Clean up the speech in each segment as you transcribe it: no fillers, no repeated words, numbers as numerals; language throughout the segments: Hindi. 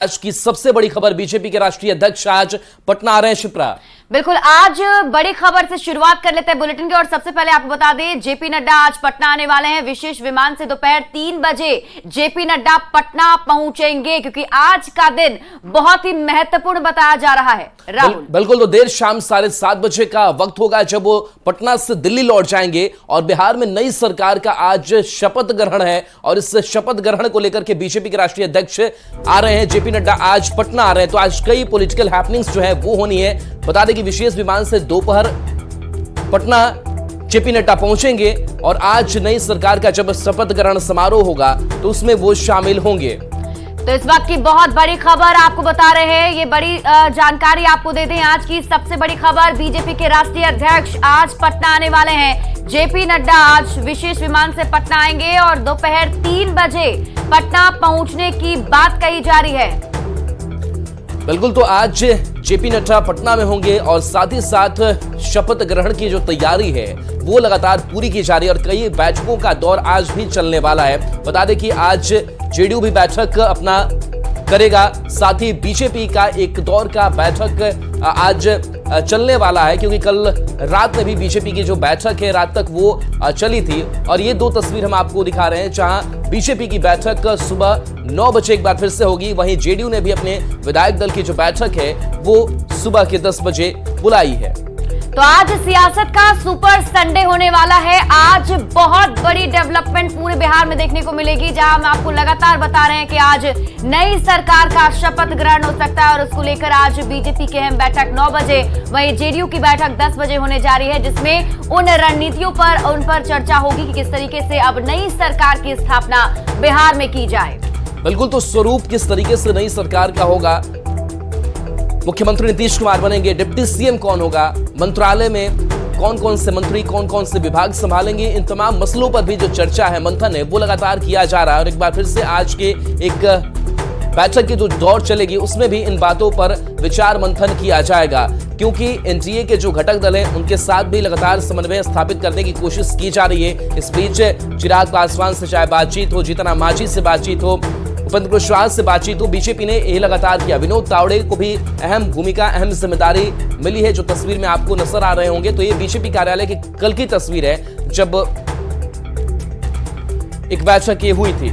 आज की सबसे बड़ी खबर, बीजेपी के राष्ट्रीय अध्यक्ष आज पटना आ रहे हैं। शिप्रा, बिल्कुल, आज बड़ी खबर से शुरुआत कर लेते हैं बुलेटिन की। और सबसे पहले आपको बता दें, जेपी नड्डा आज पटना आने वाले हैं। विशेष विमान से दोपहर 3 बजे जेपी नड्डा पटना पहुंचेंगे, क्योंकि आज का दिन बहुत ही महत्वपूर्ण बताया जा रहा है। राहुल, बिल्कुल, तो देर शाम 7:30 बजे का वक्त होगा जब वो पटना से दिल्ली लौट जाएंगे। और बिहार में नई सरकार का आज शपथ ग्रहण है और इस शपथ ग्रहण को लेकर के बीजेपी के राष्ट्रीय अध्यक्ष आ रहे हैं। जेपी नड्डा आज पटना आ रहे हैं, तो आज कई पॉलिटिकल हैपनिंग्स जो है वो होनी है। बता दें कि विशेष विमान से दोपहर पटना जेपी नड्डा पहुंचेंगे और आज नई सरकार का जब शपथ ग्रहण समारोह होगा तो उसमें वो शामिल होंगे। तो इस वक्त की बहुत बड़ी खबर आपको बता रहे हैं, ये बड़ी जानकारी आपको दे दें। आज की सबसे बड़ी खबर, बीजेपी के राष्ट्रीय अध्यक्ष आज पटना आने वाले हैं। जेपी नड्डा आज विशेष विमान से पटना आएंगे और दोपहर 3 बजे पटना पहुंचने की बात कही जा रही है। बिल्कुल, तो आज जेपी नड्डा पटना में होंगे और साथ ही साथ शपथ ग्रहण की जो तैयारी है वो लगातार पूरी की जा रही है और कई बैठकों का दौर आज भी चलने वाला है। बता दें कि आज जेडीयू भी बैठक अपना करेगा, साथ ही बीजेपी का एक दौर का बैठक आज चलने वाला है, क्योंकि कल रात में भी बीजेपी की जो बैठक है रात तक वो चली थी। और ये दो तस्वीर हम आपको दिखा रहे हैं, जहां बीजेपी की बैठक सुबह 9 बजे एक बार फिर से होगी, वहीं जेडीयू ने भी अपने विधायक दल की जो बैठक है वो सुबह के 10 बजे बुलाई है। तो आज सियासत का सुपर संडे होने वाला है। आज बहुत बड़ी डेवलपमेंट पूरे बिहार में देखने को मिलेगी, जहां हम आपको लगातार बता रहे हैं कि आज नई सरकार का शपथ ग्रहण हो सकता है और उसको लेकर आज बीजेपी की अहम बैठक 9 बजे, वहीं जेडीयू की बैठक 10 बजे होने जा रही है, जिसमें उन रणनीतियों पर उन पर चर्चा होगी कि किस तरीके से अब नई सरकार की स्थापना बिहार में की जाए। बिल्कुल, तो स्वरूप किस तरीके से नई सरकार का होगा, मुख्यमंत्री नीतीश कुमार बनेंगे, डिप्टी सीएम कौन होगा, मंत्रालय में कौन कौन से मंत्री कौन कौन से विभाग संभालेंगे, इन तमाम मसलों पर भी जो चर्चा है, मंथन है, वो लगातार किया जा रहा है। और एक बार फिर से आज के एक बैठक की जो दौर चलेगी उसमें भी इन बातों पर विचार मंथन किया जाएगा, क्योंकि एनडीए के जो घटक दल हैं उनके साथ भी लगातार समन्वय स्थापित करने की कोशिश की जा रही है। इस बीच चिराग पासवान से चाहे बातचीत हो, जीतन राम मांझी से बातचीत हो, उपेंद्र कुशवाहा से बातचीत हो, बीजेपी ने यह लगातार किया। विनोद तावड़े को भी अहम भूमिका, अहम जिम्मेदारी मिली है, जो तस्वीर में आपको नजर आ रहे होंगे। तो ये बीजेपी कार्यालय की कल की तस्वीर है जब एक बैठक ये हुई थी।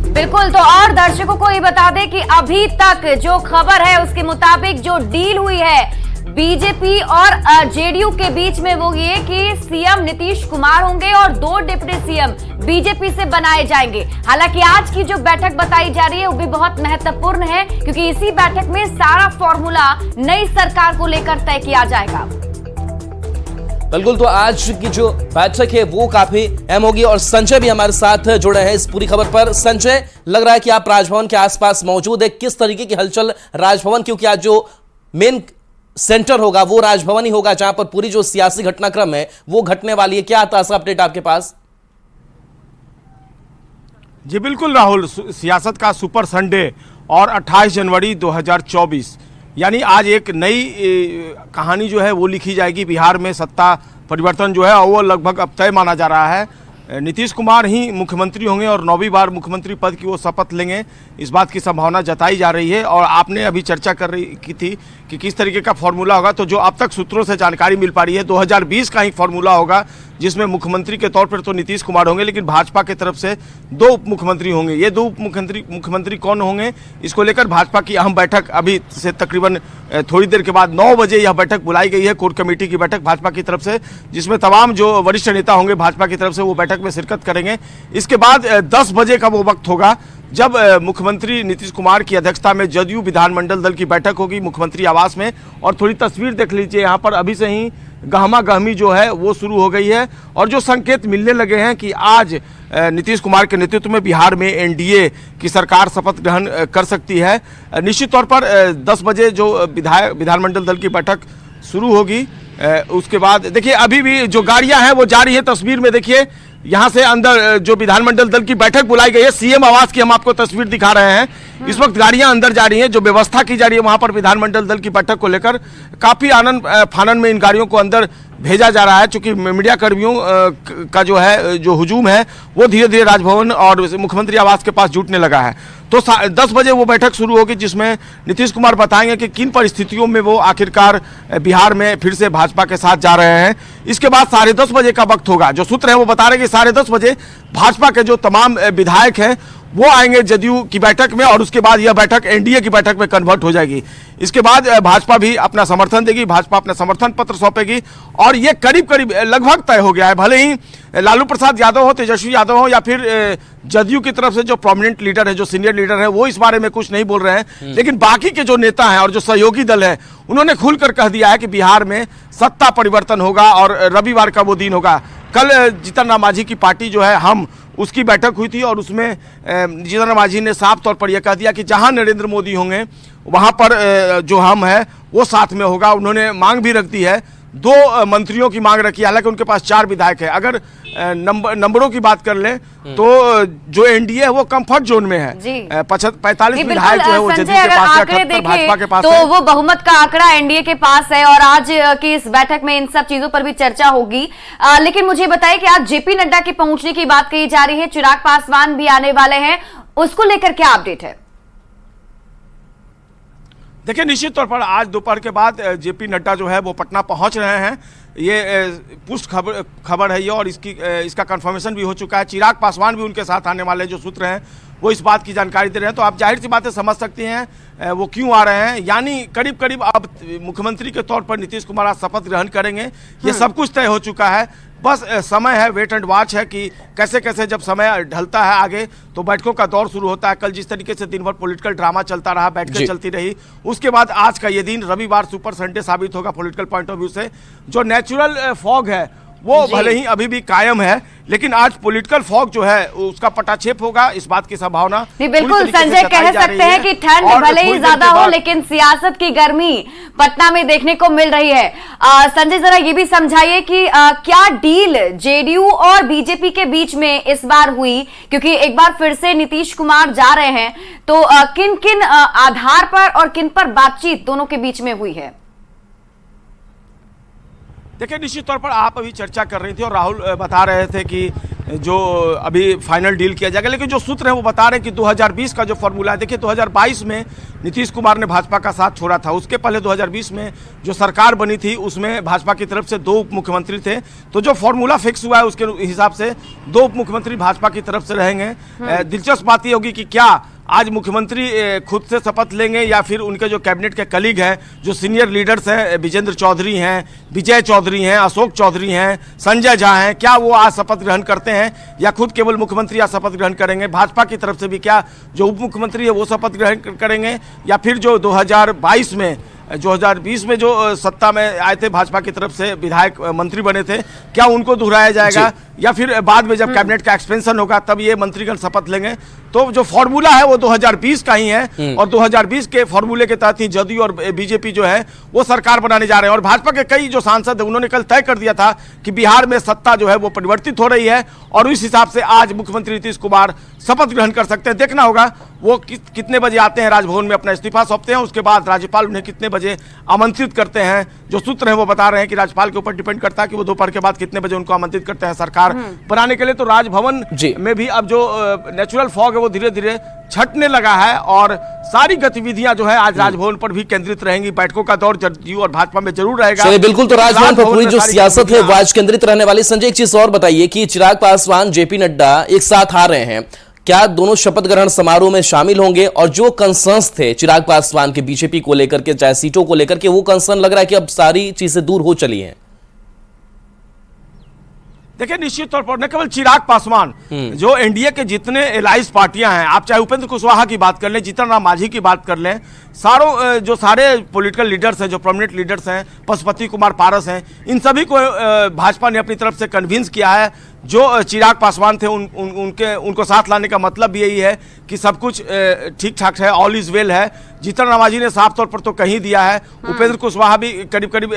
बिल्कुल, तो और दर्शकों को ये बता दें कि अभी तक जो खबर है उसके मुताबिक जो डील हुई है बीजेपी और जेडीयू के बीच में, वो ये कि सीएम नीतीश कुमार होंगे और 2 डिप्टी सीएम बीजेपी से बनाए जाएंगे। हालांकि आज की जो बैठक बताई जा रही है वो भी बहुत महत्वपूर्ण है, क्योंकि इसी बैठक में सारा फॉर्मूला नई सरकार को लेकर तय किया जाएगा। बिल्कुल, तो आज की जो बैठक है वो काफी अहम होगी और संजय भी हमारे साथ जुड़े हैं इस पूरी खबर पर। संजय, लग रहा है कि आप राजभवन के आसपास मौजूद है, किस तरीके की हलचल राजभवन, क्योंकि आज जो मेन सेंटर होगा वो राजभवन ही होगा, जहां पर पूरी जो सियासी घटनाक्रम है वो घटने वाली है। क्या ताजा अपडेट आपके पास? जी बिल्कुल राहुल, सियासत का सुपर संडे और 28 जनवरी 2024 यानी आज एक नई कहानी जो है वो लिखी जाएगी बिहार में। सत्ता परिवर्तन जो है वो लगभग अब तय माना जा रहा है। नीतीश कुमार ही मुख्यमंत्री होंगे और 9वीं बार मुख्यमंत्री पद की वो शपथ लेंगे, इस बात की संभावना जताई जा रही है। और आपने अभी चर्चा की थी कि किस तरीके का फॉर्मूला होगा, तो जो अब तक सूत्रों से जानकारी मिल पा रही है 2020 का ही फॉर्मूला होगा, जिसमें मुख्यमंत्री के तौर पर तो नीतीश कुमार होंगे, लेकिन भाजपा की तरफ से 2 उप मुख्यमंत्री होंगे। ये 2 उप मुख्यमंत्री कौन होंगे, इसको लेकर भाजपा की अहम बैठक अभी से तकरीबन थोड़ी देर के बाद 9 बजे यह बैठक बुलाई गई है, कोर कमेटी की बैठक भाजपा की तरफ से, जिसमें तमाम जो वरिष्ठ नेता होंगे भाजपा की तरफ से वो बैठक में शिरकत करेंगे। इसके बाद 10 बजे का वो वक्त होगा जब मुख्यमंत्री नीतीश कुमार की अध्यक्षता में जदयू विधानमंडल दल की बैठक होगी मुख्यमंत्री आवास में। और थोड़ी तस्वीर देख लीजिए, यहाँ पर अभी से ही गहमा गहमी जो है वो शुरू हो गई है और जो संकेत मिलने लगे हैं कि आज नीतीश कुमार के नेतृत्व में बिहार में एनडीए की सरकार शपथ ग्रहण कर सकती है। निश्चित तौर पर 10 बजे जो विधानमंडल दल की बैठक शुरू होगी, उसके बाद देखिए अभी भी जो गाड़ियां हैं वो जा रही है। तस्वीर में देखिए यहाँ से अंदर जो विधानमंडल दल की बैठक बुलाई गई है, सीएम आवास की हम आपको तस्वीर दिखा रहे हैं। इस वक्त गाड़ियां अंदर जा रही हैं, जो व्यवस्था की जा रही है वहां पर विधानमंडल दल की बैठक को लेकर काफी आनंद फानन में इन गाड़ियों को अंदर भेजा जा रहा है, चूंकि मीडिया कर्मियों का जो है जो हुजूम है वो धीरे धीरे राजभवन और मुख्यमंत्री आवास के पास जुटने लगा है। तो 10 बजे वो बैठक शुरू होगी जिसमें नीतीश कुमार बताएंगे कि किन परिस्थितियों में वो आखिरकार बिहार में फिर से भाजपा के साथ जा रहे हैं। इसके बाद 10:30 बजे का वक्त होगा। जो सूत्र हैं वो बता रहे हैं कि 10:30 बजे भाजपा के जो तमाम विधायक हैं वो आएंगे जदयू की बैठक में और उसके बाद यह बैठक एनडीए की बैठक में कन्वर्ट हो जाएगी। इसके बाद भाजपा भी अपना समर्थन देगी, भाजपा अपना समर्थन पत्र सौंपेगी और ये करीब करीब लगभग तय हो गया है। भले ही लालू प्रसाद यादव हो, तेजस्वी यादव हो या फिर जदयू की तरफ से जो प्रोमिनेंट लीडर है, जो सीनियर लीडर है, वो इस बारे में कुछ नहीं बोल रहे हैं, लेकिन बाकी के जो नेता हैं और जो सहयोगी दल है उन्होंने खुलकर कह दिया है कि बिहार में सत्ता परिवर्तन होगा और रविवार का वो दिन होगा। कल जीतन राम मांझी की पार्टी जो है हम उसकी बैठक हुई थी और उसमें जीतन राम मांझी ने साफ तौर पर यह कह दिया कि जहां नरेंद्र मोदी होंगे वहां पर जो हम है वो साथ में होगा। उन्होंने मांग भी रख दी है, 2 मंत्रियों की मांग रखी है, हालांकि उनके पास 4 विधायक है। अगर नंबरों की बात कर लें तो जो एनडीए है वो कंफर्ट जोन में है, 45 विधायक जो है वो जदयू के पास है, 78 भाजपा के पास तो है। वो बहुमत का आंकड़ा एनडीए के पास है और आज की इस बैठक में इन सब चीजों पर भी चर्चा होगी। लेकिन मुझे बताइए कि आज जेपी नड्डा के पहुंचने की बात कही जा रही है, चिराग पासवान भी आने वाले हैं, उसको लेकर क्या अपडेट है? देखिए, निश्चित तौर पर आज दोपहर के बाद जेपी नड्डा जो है वो पटना पहुंच रहे हैं। ये पुष्ट खबर है ये और इसका कंफर्मेशन भी हो चुका है। चिराग पासवान भी उनके साथ आने वाले जो सूत्र हैं वो इस बात की जानकारी दे रहे हैं। तो आप जाहिर सी बातें समझ सकते हैं वो क्यों आ रहे हैं। यानी करीब करीब अब मुख्यमंत्री के तौर पर नीतीश कुमार आज शपथ ग्रहण करेंगे, ये सब कुछ तय हो चुका है। बस समय है, वेट एंड वॉच है कि कैसे कैसे जब समय ढलता है आगे तो बैठकों का दौर शुरू होता है। कल जिस तरीके से दिन भर पॉलिटिकल ड्रामा चलता रहा, बैठकें चलती रही, उसके बाद आज का ये दिन रविवार सुपर संडे साबित होगा पॉलिटिकल पॉइंट ऑफ व्यू से। जो नेचुरल फॉग है वो भले ही अभी भी कायम है, लेकिन आज पॉलिटिकल फॉग जो है उसका पटाक्षेप होगा, इस बात की संभावना बिल्कुल संजय कह सकते हैं कि ठंड भले ही ज्यादा हो लेकिन सियासत की गर्मी पटना में देखने को मिल रही है। संजय जरा ये भी समझाइए कि क्या डील जेडीयू और बीजेपी के बीच में इस बार हुई, क्योंकि एक बार फिर से नीतीश कुमार जा रहे हैं, तो किन किन आधार पर और किन पर बातचीत दोनों के बीच में हुई है? देखिए, निश्चित तौर पर आप अभी चर्चा कर रही थी और राहुल बता रहे थे कि जो अभी फाइनल डील किया जाएगा, लेकिन जो सूत्र हैं वो बता रहे हैं कि 2020 का जो फॉर्मूला है, देखिए 2022 में नीतीश कुमार ने भाजपा का साथ छोड़ा था। उसके पहले 2020 में जो सरकार बनी थी उसमें भाजपा की तरफ से 2 उप मुख्यमंत्री थे। तो जो फॉर्मूला फिक्स हुआ है उसके हिसाब से 2 उप मुख्यमंत्री भाजपा की तरफ से रहेंगे। दिलचस्प बात ये होगी कि क्या आज मुख्यमंत्री खुद से शपथ लेंगे या फिर उनके जो कैबिनेट के कलीग हैं, जो सीनियर लीडर्स हैं, विजेंद्र चौधरी हैं, विजय चौधरी हैं, अशोक चौधरी हैं, संजय झा हैं, क्या वो आज शपथ ग्रहण करते हैं या खुद केवल मुख्यमंत्री आज शपथ ग्रहण करेंगे? भाजपा की तरफ से भी क्या जो उप मुख्यमंत्री है वो शपथ ग्रहण करेंगे या फिर जो 2020 में जो सत्ता में आए थे भाजपा की तरफ से विधायक मंत्री बने थे, क्या उनको दोहराया जाएगा या फिर बाद में जब कैबिनेट का एक्सपेंशन होगा तब ये मंत्रीगण शपथ लेंगे? तो जो फॉर्मूला है वो 2020 का ही है और 2020 के फॉर्मूले के तहत ही जदयू और बीजेपी जो है वो सरकार बनाने जा रहे हैं। और भाजपा के कई जो सांसद हैं उन्होंने कल तय कर दिया था कि बिहार में सत्ता जो है वो परिवर्तित हो रही है और इस हिसाब से आज मुख्यमंत्री नीतीश कुमार शपथ ग्रहण कर सकते हैं। देखना होगा वो कितने बजे आते हैं राजभवन में अपना इस्तीफा सौंपते हैं, उसके बाद राज्यपाल उन्हें कितने बजे आमंत्रित करते हैं। जो सूत्र हैं वो बता रहे हैं कि राज्यपाल के ऊपर डिपेंड करता है कि वो दोपहर के बाद कितने बजे उनको आमंत्रित करते हैं सरकार बनाने के लिए। तो राजभवन में भी अब जो नेचुरल फॉग है वो धीरे धीरे छटने लगा है और सारी गतिविधियां जो है आज राजभवन पर भी केंद्रित रहेंगी। बैठकों का दौर जदयू और भाजपा में जरूर रहेगा। बिल्कुल, तो राजभवन पर पूरी जो सियासत है वो आज केंद्रित रहने वाली। संजय, एक चीज और बताइए कि चिराग पासवान, जेपी नड्डा एक साथ आ रहे हैं, क्या दोनों शपथ ग्रहण समारोह में शामिल होंगे? और जो कंसर्न्स थे चिराग पासवान के बीजेपी को लेकर के, चाहे सीटों को लेकर के, वो कंसर्न लग रहा है कि अब सारी चीजें दूर हो चली हैं। देखिए, निश्चित तौर पर न केवल चिराग पासवान, जो एनडीए के जितने एलाइज पार्टियां हैं, आप चाहे उपेंद्र कुशवाहा की बात कर लें, जीतन राम मांझी की बात कर लें, सारे पॉलिटिकल लीडर्स हैं, जो प्रोमिनेंट लीडर्स हैं, पशुपति कुमार पारस हैं, इन सभी को भाजपा ने अपनी तरफ से कन्विंस किया है। जो चिराग पासवान थे उनको साथ लाने का मतलब भी यही है कि सब कुछ ठीक ठाक है, ऑल इज वेल है। जीतन रामांझी ने साफ तौर पर तो कहीं दिया है, उपेंद्र कुशवाहा भी करीब करीब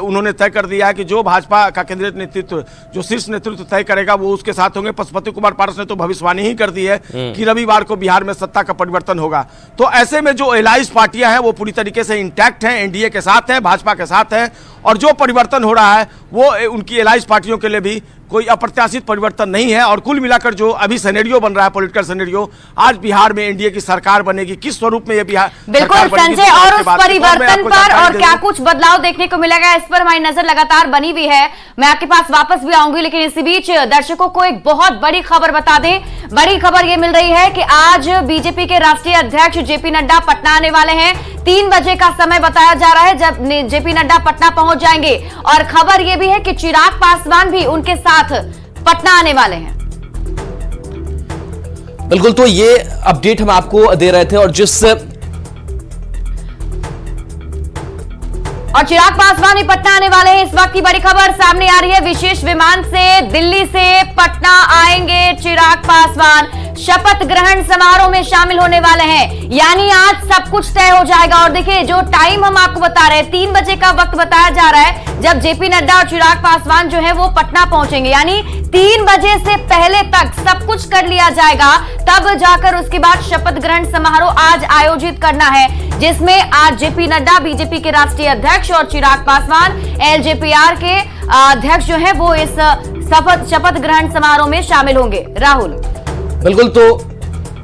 उन्होंने तय कर दिया है कि जो भाजपा का केंद्रीय नेतृत्व, जो शीर्ष नेतृत्व तय करेगा वो उसके साथ होंगे। पशुपति कुमार पारस ने तो भविष्यवाणी ही कर दी है कि रविवार को बिहार में सत्ता का परिवर्तन होगा। तो ऐसे में जो एलाइज पार्टियां हैं वो पूरी तरीके से इंटैक्ट हैं, एनडीए के साथ हैं, भाजपा के साथ हैं, और जो परिवर्तन हो रहा है वो उनकी एलाइज पार्टियों के लिए भी कोई अप्रत्याशित परिवर्तन नहीं है। और कुल मिलाकर जो अभी सिनेरियो बन रहा है, पॉलिटिकल सिनेरियो, आज बिहार में एनडीए की सरकार बनेगी, किस स्वरूप में ये बिहार बिल्कुल संजय, और उस परिवर्तन पर और क्या कुछ बदलाव देखने को मिलेगा, इस पर हमारी नजर लगातार बनी हुई है। मैं आपके पास वापस भी आऊंगी, लेकिन इसी बीच दर्शकों को एक बहुत बड़ी खबर बता दें। बड़ी खबर यह मिल रही है कि आज बीजेपी के राष्ट्रीय अध्यक्ष जेपी नड्डा पटना आने वाले हैं। 3 बजे का समय बताया जा रहा है जब जेपी नड्डा पटना पहुंच जाएंगे, और खबर यह भी है कि चिराग पासवान भी उनके साथ पटना आने वाले हैं। बिल्कुल, तो ये अपडेट हम आपको दे रहे थे, और चिराग पासवान भी पटना आने वाले हैं। इस वक्त की बड़ी खबर सामने आ रही है, विशेष विमान से दिल्ली से पटना आएंगे चिराग पासवान, शपथ ग्रहण समारोह में शामिल होने वाले हैं। यानी आज सब कुछ तय हो जाएगा। और देखिए, जो टाइम हम आपको बता रहे हैं, 3 बजे का वक्त बताया जा रहा है जब जेपी नड्डा और चिराग पासवान जो है वो पटना पहुंचेंगे। यानी 3 बजे से पहले तक सब कुछ कर लिया जाएगा, तब जाकर उसके बाद शपथ ग्रहण समारोह आज आयोजित करना है, जिसमें आज जेपी नड्डा बीजेपी के राष्ट्रीय अध्यक्ष और चिराग पासवान एलजेपीआर के अध्यक्ष जो है वो इस शपथ ग्रहण समारोह में शामिल होंगे। राहुल, बिल्कुल, तो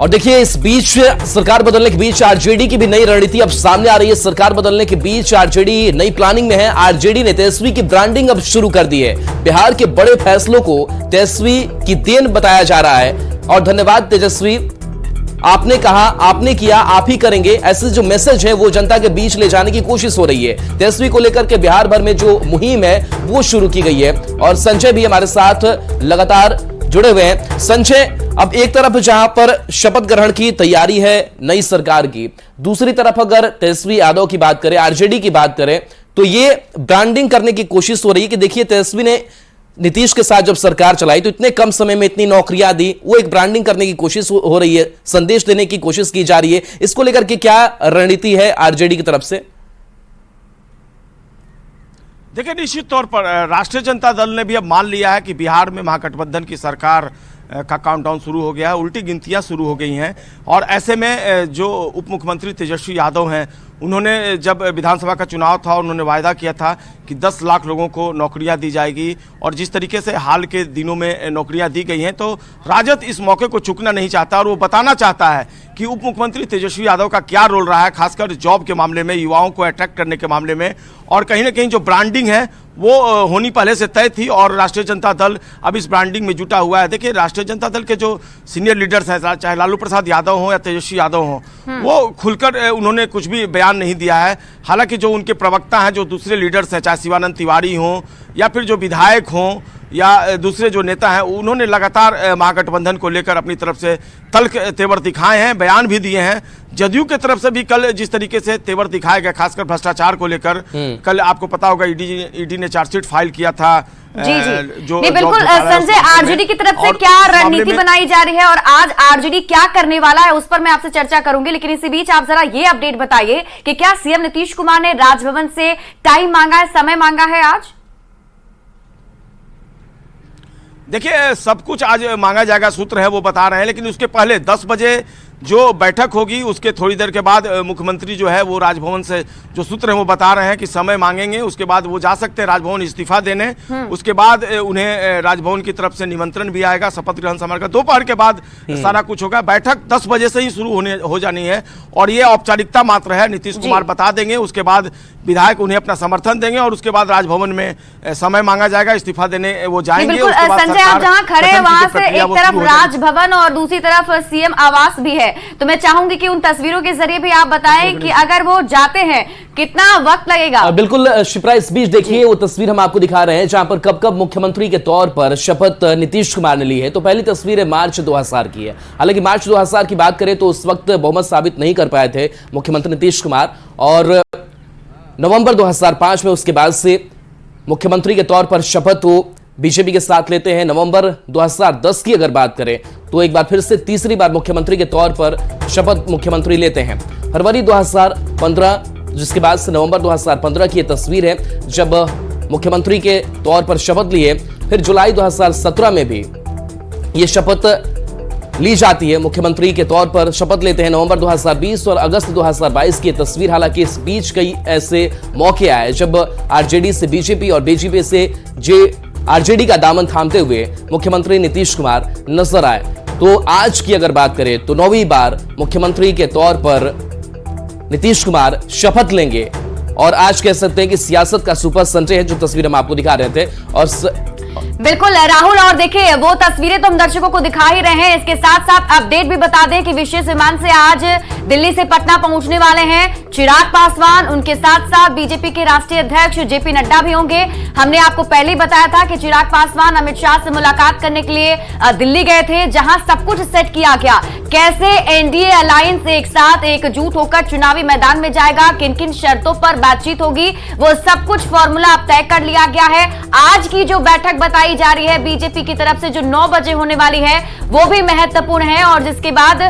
और देखिए, इस बीच सरकार बदलने के बीच आरजेडी की भी नई रणनीति अब सामने आ रही है। सरकार बदलने के बीच आरजेडी नई प्लानिंग में है। आरजेडी ने तेजस्वी की ब्रांडिंग अब शुरू कर दी है। बिहार के बड़े फैसलों को तेजस्वी की देन बताया जा रहा है, और धन्यवाद तेजस्वी, आपने कहा, आपने किया, आप ही करेंगे, ऐसे जो मैसेज है वो जनता के बीच ले जाने की कोशिश हो रही है। तेजस्वी को लेकर के बिहार भर में जो मुहिम है वो शुरू की गई है, और संजय भी हमारे साथ लगातार जुड़े हुए हैं। संजय, अब एक तरफ जहां पर शपथ ग्रहण की तैयारी है नई सरकार की, दूसरी तरफ अगर तेजस्वी यादव की बात करें, आरजेडी की बात करें, तो ये ब्रांडिंग करने की कोशिश हो रही है कि देखिए, तेजस्वी ने नीतीश के साथ जब सरकार चलाई तो इतने कम समय में इतनी नौकरियां दी, वो एक ब्रांडिंग करने की कोशिश हो रही है, संदेश देने की कोशिश की जा रही है। इसको लेकर के क्या रणनीति है आरजेडी की तरफ से? देखिए, निश्चित तौर पर राष्ट्रीय जनता दल ने भी अब मान लिया है कि बिहार में महागठबंधन की सरकार का काउंटडाउन शुरू हो गया है, उल्टी गिनतियां शुरू हो गई हैं। और ऐसे में जो उप मुख्यमंत्री तेजस्वी यादव हैं, उन्होंने जब विधानसभा का चुनाव था उन्होंने वायदा किया था कि 10 लाख लोगों को नौकरियां दी जाएगी, और जिस तरीके से हाल के दिनों में नौकरियां दी गई हैं, तो राजद इस मौके को चूकना नहीं चाहता, और वो बताना चाहता है कि उप मुख्यमंत्री तेजस्वी यादव का क्या रोल रहा है, खासकर जॉब के मामले में, युवाओं को अट्रैक्ट करने के मामले में। और कहीं ना कहीं जो ब्रांडिंग है वो होनी पहले से तय थी, और राष्ट्रीय जनता दल अब इस ब्रांडिंग में जुटा हुआ है। देखिए, राष्ट्रीय जनता दल के जो सीनियर लीडर्स हैं, चाहे लालू प्रसाद यादव हों या तेजस्वी यादव हों, वो खुलकर उन्होंने कुछ भी बयान नहीं दिया है। हालांकि जो उनके प्रवक्ता हैं, जो दूसरे लीडर्स हैं, चाहे शिवानंद तिवारी हों या फिर जो विधायक हों या दूसरे जो नेता हैं, उन्होंने लगातार महागठबंधन को लेकर अपनी तरफ से तल्ख तेवर दिखाए हैं, बयान भी दिए हैं। जदयू की तरफ से भी कल जिस तरीके से तेवर दिखाया गया, खासकर भ्रष्टाचार को लेकर, कल आपको पता होगा ईडी ने चार्जशीट फाइल किया था। जी। जो बिल्कुल संजय, आरजेडी की तरफ से क्या रणनीति बनाई जा रही है और आज आरजेडी क्या करने वाला है, उस पर मैं आपसे चर्चा करूंगी। लेकिन इसी बीच आप जरा ये अपडेट बताइए कि क्या सीएम नीतीश कुमार ने राजभवन से टाइम मांगा है, समय मांगा है आज? देखिए, सब कुछ आज मांगा जाएगा, सूत्र है वो बता रहे हैं, लेकिन उसके पहले 10 बजे जो बैठक होगी उसके थोड़ी देर के बाद मुख्यमंत्री जो है वो राजभवन से, जो सूत्र हैं वो बता रहे हैं कि समय मांगेंगे, उसके बाद वो जा सकते हैं राजभवन इस्तीफा देने। उसके बाद उन्हें राजभवन की तरफ से निमंत्रण भी आएगा शपथ ग्रहण समारोह का, दोपहर के बाद सारा कुछ होगा। बैठक 10 बजे से ही शुरू हो जानी है, और ये औपचारिकता मात्र है। नीतीश कुमार बता देंगे, उसके बाद विधायक उन्हें अपना समर्थन देंगे, और उसके बाद राजभवन में समय मांगा जाएगा, इस्तीफा देने वो जाएंगे। संजय, आप जहां खड़े हैं वहां से एक तरफ राजभवन और दूसरी तरफ सीएम आवास भी है, तो मैं चाहूंगी कि उन तस्वीरों के जरिए भी आप बताएं कि अगर वो जाते हैं कितना वक्त लगेगा। बिल्कुल शिप्रा, इस बीच देखिए वो तस्वीर हम आपको दिखा रहे हैं जहां पर कब कब मुख्यमंत्री के तौर पर शपथ नीतीश कुमार ने ली है। तो पहली तस्वीर है मार्च 2000 की है। हालांकि मार्च 2000 की बात करें तो उस वक्त बहुमत साबित नहीं कर पाए थे मुख्यमंत्री नीतीश कुमार, और नवंबर 2005 में उसके बाद से मुख्यमंत्री के तौर पर शपथ वो बीजेपी के साथ लेते हैं। नवंबर 2010 की अगर बात करें तो एक बार फिर से तीसरी बार मुख्यमंत्री के तौर पर शपथ मुख्यमंत्री लेते हैं। फरवरी 2015, जिसके बाद से नवंबर 2015 की यह तस्वीर है जब मुख्यमंत्री के तौर पर शपथ लिए। फिर जुलाई 2017 में भी यह शपथ ली जाती है, मुख्यमंत्री के तौर पर शपथ लेते हैं। नवंबर 2020 और अगस्त 2022 की तस्वीर। हालांकि इस बीच कई ऐसे मौके आए जब आरजेडी से बीजेपी और बीजेपी से आरजेडी का दामन थामते हुए मुख्यमंत्री नीतीश कुमार नजर आए। तो आज की अगर बात करें तो 9वीं बार मुख्यमंत्री के तौर पर नीतीश कुमार शपथ लेंगे और आज कह सकते हैं कि सियासत का सुपर संडे है, जो तस्वीर हम आपको दिखा रहे थे। और बिल्कुल राहुल, और देखिए वो तस्वीरें तो हम दर्शकों को दिखा ही रहे हैं। इसके साथ साथ अपडेट भी बता दें कि विशेष विमान से आज दिल्ली से पटना पहुंचने वाले हैं चिराग पासवान। उनके साथ साथ बीजेपी के राष्ट्रीय अध्यक्ष जेपी नड्डा भी होंगे। हमने आपको पहले ही बताया था कि चिराग पासवान अमित शाह से मुलाकात करने के लिए दिल्ली गए थे, जहां सब कुछ सेट किया गया। कैसे एनडीए अलायंस एक साथ एकजुट होकर चुनावी मैदान में जाएगा, किन किन शर्तों पर बातचीत होगी, वो सब कुछ फॉर्मूला अब तय कर लिया गया है। आज की जो बैठक बताई जा रही है बीजेपी की तरफ से, जो 9 बजे होने वाली है, वो भी महत्वपूर्ण है। और जिसके बाद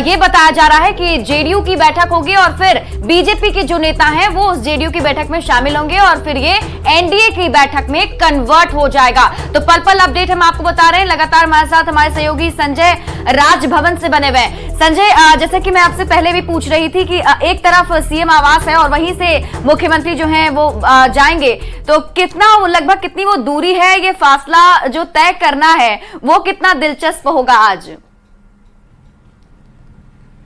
ये बताया जा रहा है कि जेडीयू की बैठक होगी और फिर बीजेपी के जो नेता हैं वो उस जेडीयू की बैठक में शामिल होंगे और फिर ये एनडीए की बैठक में कन्वर्ट हो जाएगा। तो पल पल अपडेट हम आपको बता रहे हैं। लगातार हमारे साथ हमारे सहयोगी संजय राजभवन से बने हुए हैं। संजय, जैसे कि मैं आपसे पहले भी पूछ रही थी कि एक तरफ सीएम आवास है और वहीं से मुख्यमंत्री जो है वो जाएंगे, तो कितना लगभग कितनी वो दूरी है, ये फासला जो तय करना है वो कितना दिलचस्प होगा आज?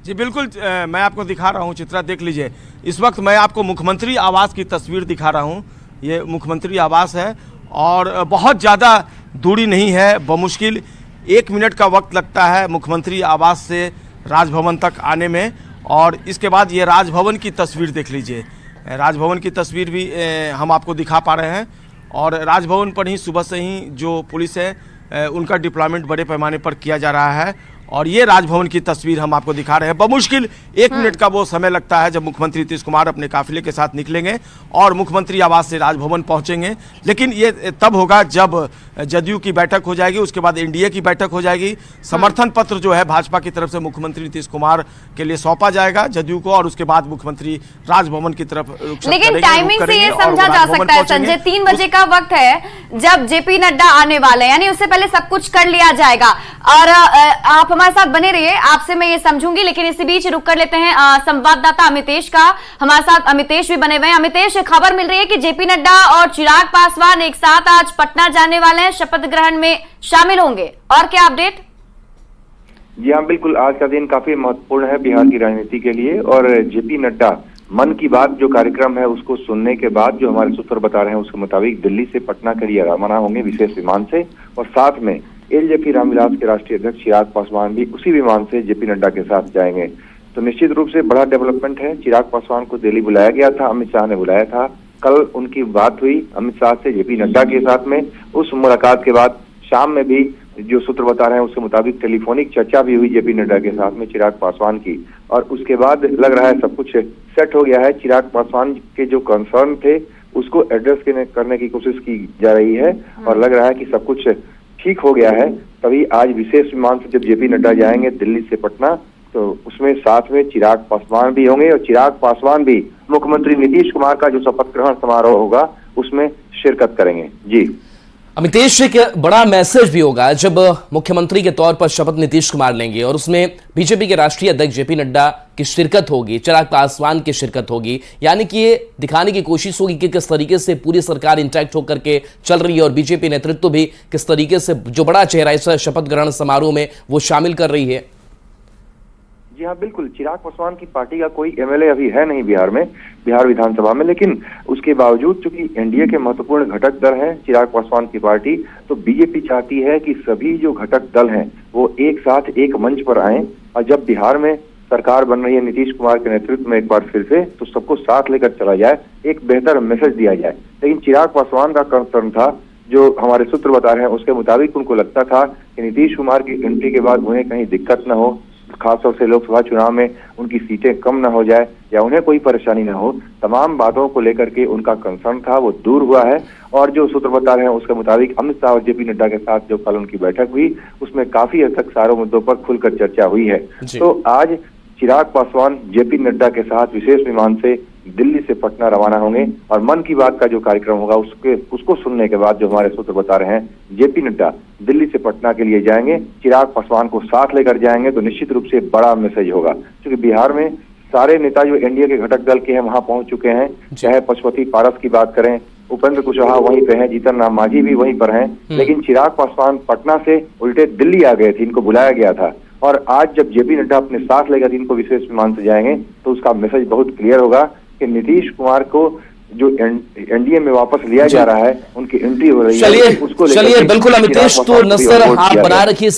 जी बिल्कुल, मैं आपको दिखा रहा हूं, चित्रा देख लीजिए। इस वक्त मैं आपको मुख्यमंत्री आवास की तस्वीर दिखा रहा हूं। ये मुख्यमंत्री आवास है और बहुत ज़्यादा दूरी नहीं है, बमुश्किल 1 मिनट का वक्त लगता है मुख्यमंत्री आवास से राजभवन तक आने में। और इसके बाद ये राजभवन की तस्वीर देख लीजिए। राजभवन की तस्वीर भी हम आपको दिखा पा रहे हैं। और राजभवन पर ही सुबह से ही जो पुलिस है उनका डिप्लॉयमेंट बड़े पैमाने पर किया जा रहा है। और ये राजभवन की तस्वीर हम आपको दिखा रहे हैं। बमुश्किल 1 मिनट का वो समय लगता है जब मुख्यमंत्री नीतीश कुमार अपने काफिले के साथ निकलेंगे और मुख्यमंत्री आवास से राजभवन पहुंचेंगे। लेकिन ये तब होगा जब जदयू की बैठक हो जाएगी, उसके बाद एनडीए की बैठक हो जाएगी। समर्थन पत्र जो है भाजपा की तरफ से मुख्यमंत्री नीतीश कुमार के लिए सौंपा जाएगा जदयू को, और उसके बाद मुख्यमंत्री राजभवन की तरफ। लेकिन टाइमिंग से ये समझा जा सकता है संजय, 3 बजे का वक्त है जब जेपी नड्डा आने वाले हैं, यानी उससे पहले सब कुछ कर लिया जाएगा। और आप हमारे साथ बने रहिए, आपसे मैं ये समझूंगी। लेकिन इसी बीच रुक कर लेते हैं संवाददाता अमितेश का। हमारे साथ अमितेश भी बने हुए हैं। अमितेश, खबर मिल रही है कि जेपी नड्डा और चिराग पासवान एक साथ आज पटना जाने वाले हैं, शपथ ग्रहण में शामिल होंगे, और क्या अपडेट? जी हाँ, बिल्कुल। आज का दिन काफी महत्वपूर्ण है बिहार की राजनीति के लिए। और जेपी नड्डा मन की बात जो कार्यक्रम है उसको सुनने के बाद जो हमारे सूत्र बता रहे हैं उसके मुताबिक दिल्ली से पटना के लिए रवाना होंगे विशेष विमान से। और साथ में एलजेपी रामविलास के राष्ट्रीय अध्यक्ष चिराग पासवान भी उसी विमान से जेपी नड्डा के साथ जाएंगे। तो निश्चित रूप से बड़ा डेवलपमेंट है। चिराग पासवान को दिल्ली बुलाया गया था, अमित शाह ने बुलाया था। कल उनकी बात हुई अमित शाह से जेपी नड्डा के साथ में। उस मुलाकात के बाद शाम में भी जो सूत्र बता रहे हैं उसके मुताबिक टेलीफोनिक चर्चा भी हुई जेपी नड्डा के साथ में चिराग पासवान की। और उसके बाद लग रहा है सब कुछ सेट हो गया है। चिराग पासवान के जो कंसर्न थे उसको एड्रेस करने की कोशिश की जा रही है और लग रहा है कि सब कुछ ठीक हो गया है। तभी आज विशेष विमान से जब जेपी नड्डा जाएंगे दिल्ली से पटना, तो उसमें साथ में चिराग पासवान भी होंगे और चिराग पासवान भी मुख्यमंत्री नीतीश कुमार का जो शपथ ग्रहण समारोह होगा उसमें शिरकत करेंगे। जी अमितेश, एक बड़ा मैसेज भी होगा जब मुख्यमंत्री के तौर पर शपथ नीतीश कुमार लेंगे और उसमें बीजेपी के राष्ट्रीय अध्यक्ष जेपी नड्डा की शिरकत होगी, चिराग पासवान की शिरकत होगी। यानी कि ये दिखाने की कोशिश होगी कि किस तरीके से पूरी सरकार इंटैक्ट होकर के चल रही है और बीजेपी नेतृत्व भी किस तरीके से जो बड़ा चेहरा इस शपथ ग्रहण समारोह में वो शामिल कर रही है। जी हाँ, बिल्कुल। चिराग पासवान की पार्टी का कोई एमएलए अभी है नहीं बिहार में, बिहार विधानसभा में। लेकिन उसके बावजूद चूंकि एनडीए के महत्वपूर्ण घटक दल हैं चिराग पासवान की पार्टी, तो बीजेपी चाहती है कि सभी जो घटक दल हैं वो एक साथ एक मंच पर आएं। और जब बिहार में सरकार बन रही है नीतीश कुमार के नेतृत्व में एक बार फिर से, तो सबको साथ लेकर चला जाए, एक बेहतर मैसेज दिया जाए। लेकिन चिराग पासवान का कंसर्न था, जो हमारे सूत्र बता रहे हैं उसके मुताबिक उनको लगता था कि नीतीश कुमार की एंट्री के बाद उन्हें कहीं दिक्कत न हो, खासतौर से लोकसभा चुनाव में उनकी सीटें कम न हो जाए या उन्हें कोई परेशानी न हो, तमाम बातों को लेकर के उनका कंसर्न था वो दूर हुआ है। और जो सूत्र बता रहे हैं उसके मुताबिक अमित शाह और जेपी नड्डा के साथ जो कल उनकी बैठक हुई उसमें काफी हद तक सारे मुद्दों पर खुलकर चर्चा हुई है। तो आज चिराग पासवान जेपी नड्डा के साथ विशेष विमान से दिल्ली से पटना रवाना होंगे और मन की बात का जो कार्यक्रम होगा उसको सुनने के बाद जो हमारे सूत्र बता रहे हैं जेपी नड्डा दिल्ली से पटना के लिए जाएंगे, चिराग पासवान को साथ लेकर जाएंगे, तो निश्चित रूप से बड़ा मैसेज होगा। क्योंकि बिहार में सारे नेता जो एनडीए के घटक दल के हैं वहां पहुंच चुके हैं, चाहे पशुपति पारस की बात करें, उपेंद्र कुशवाहा वहीं पे हैं, जीतन राम मांझी भी वहीं पर हैं, लेकिन चिराग पासवान पटना से उल्टे दिल्ली आ गए थे, इनको बुलाया गया था। और आज जब जेपी नड्डा अपने साथ लेकर इनको विशेष विमान से जाएंगे तो उसका मैसेज बहुत क्लियर होगा कि नीतीश कुमार को जो एनडीए में वापस लिया जा रहा है, उनकी एंट्री हो रही है, उसको चलिए बिल्कुल अमितेश, तो नजर आप बनाए रखिए।